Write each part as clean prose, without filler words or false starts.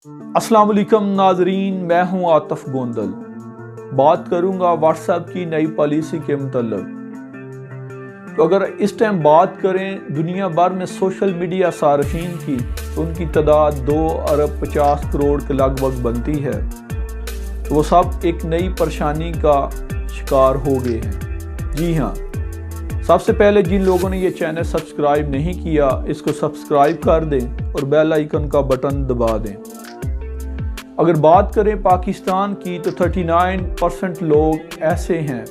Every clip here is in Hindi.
अस्सलाम वालेकुम नाजरीन, मैं हूं आतिफ गोंदल। बात करूंगा व्हाट्सएप की नई पॉलिसी के मुतल्लिक। तो अगर इस टाइम बात करें दुनिया भर में सोशल मीडिया सार्फिन की, तो उनकी तादाद 2 अरब 50 करोड़ के लगभग बनती है। तो वो सब एक नई परेशानी का शिकार हो गए हैं। जी हाँ, सबसे पहले जिन लोगों ने ये चैनल सब्सक्राइब नहीं किया, इसको सब्सक्राइब कर दें और बेल आइकन का बटन दबा दें। अगर बात करें पाकिस्तान की, तो 39% लोग ऐसे हैं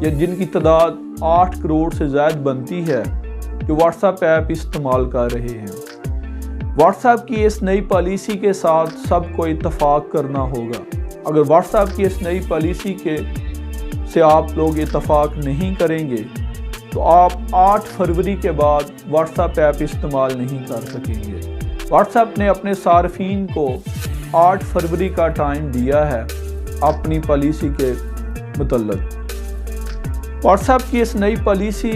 या जिनकी तादाद 8 करोड़ से ज़्यादा बनती है जो व्हाट्सएप ऐप इस्तेमाल कर रहे हैं। व्हाट्सएप की इस नई पॉलिसी के साथ सबको इत्तफाक करना होगा। अगर व्हाट्सएप की इस नई पॉलिसी से आप लोग इत्तफाक नहीं करेंगे तो आप 8 फरवरी के बाद व्हाट्सएप ऐप इस्तेमाल नहीं कर सकेंगे। व्हाट्सएप ने अपने सार्फिन को 8 फरवरी का टाइम दिया है अपनी पॉलिसी के मुतल्लिक। व्हाट्सएप की इस नई पॉलिसी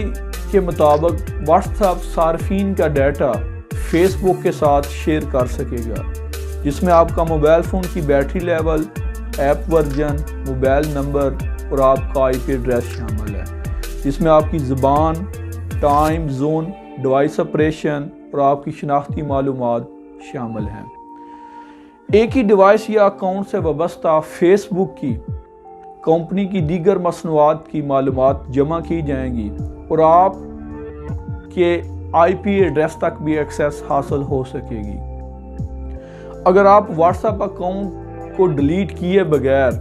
के मुताबिक व्हाट्सएप सार्फिन का डाटा फेसबुक के साथ शेयर कर सकेगा, जिसमें आपका मोबाइल फ़ोन की battery level, app version, mobile number और आपका IP एड्रेस शामिल है, जिसमें आपकी ज़बान, टाइम जोन, डिवाइस ऑपरेशन और आपकी शनाख्ती मालूमात शामिल हैं। एक ही डिवाइस या अकाउंट से वाबस्ता फेसबुक की कंपनी की दीगर मसनूआत की मालूमात जमा की जाएंगी और आप के IP एड्रेस तक भी एक्सेस हासिल हो सकेगी। अगर आप व्हाट्सएप अकाउंट को डिलीट किए बगैर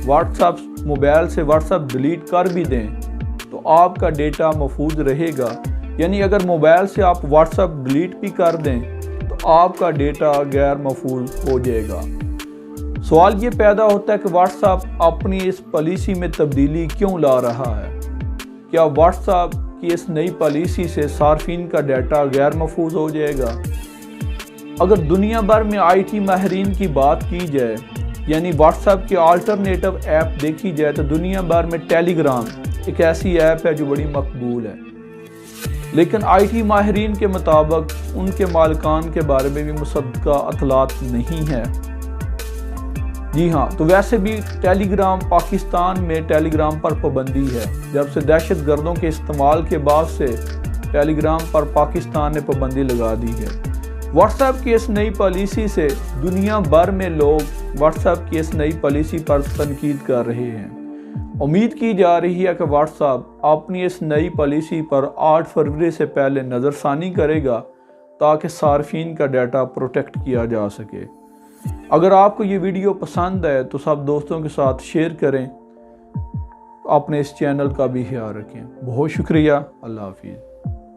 व्हाट्सएप मोबाइल से व्हाट्सएप डिलीट कर भी दें तो आपका डेटा महफूज रहेगा। यानी अगर मोबाइल से आप व्हाट्सएप डिलीट भी कर दें तो आपका डेटा गैर महफूज हो जाएगा। सवाल ये पैदा होता है कि व्हाट्सएप अपनी इस पॉलिसी में तब्दीली क्यों ला रहा है? क्या व्हाट्सएप की इस नई पॉलिसी से सार्फिन का डाटा गैर महफूज हो जाएगा? अगर दुनिया भर में IT माहिरीन की बात की जाए, यानी व्हाट्सएप के अल्टरनेटिव ऐप देखी जाए, तो दुनिया भर में टेलीग्राम एक ऐसी ऐप है जो बड़ी मकबूल है, लेकिन IT माहिरीन के मुताबिक उनके मालिकान के बारे में भी मुसद्दका अतलात नहीं है। जी हाँ, तो वैसे भी टेलीग्राम पाकिस्तान में टेलीग्राम पर पाबंदी है। जब से दहशत गर्दों के इस्तेमाल के बाद से टेलीग्राम पर पाकिस्तान ने पाबंदी लगा दी है। व्हाट्सएप की इस नई पॉलिसी से दुनिया भर में लोग व्हाट्सएप की इस नई पॉलिसी पर तनकीद कर रहे हैं। उम्मीद की जा रही है कि व्हाट्सएप अपनी इस नई पॉलिसी पर 8 फरवरी से पहले नज़रसानी करेगा ताकि सार्फिन का डाटा प्रोटेक्ट किया जा सके। अगर आपको ये वीडियो पसंद है तो सब दोस्तों के साथ शेयर करें। अपने इस चैनल का भी ख्याल रखें। बहुत शुक्रिया। अल्लाह हाफिज़।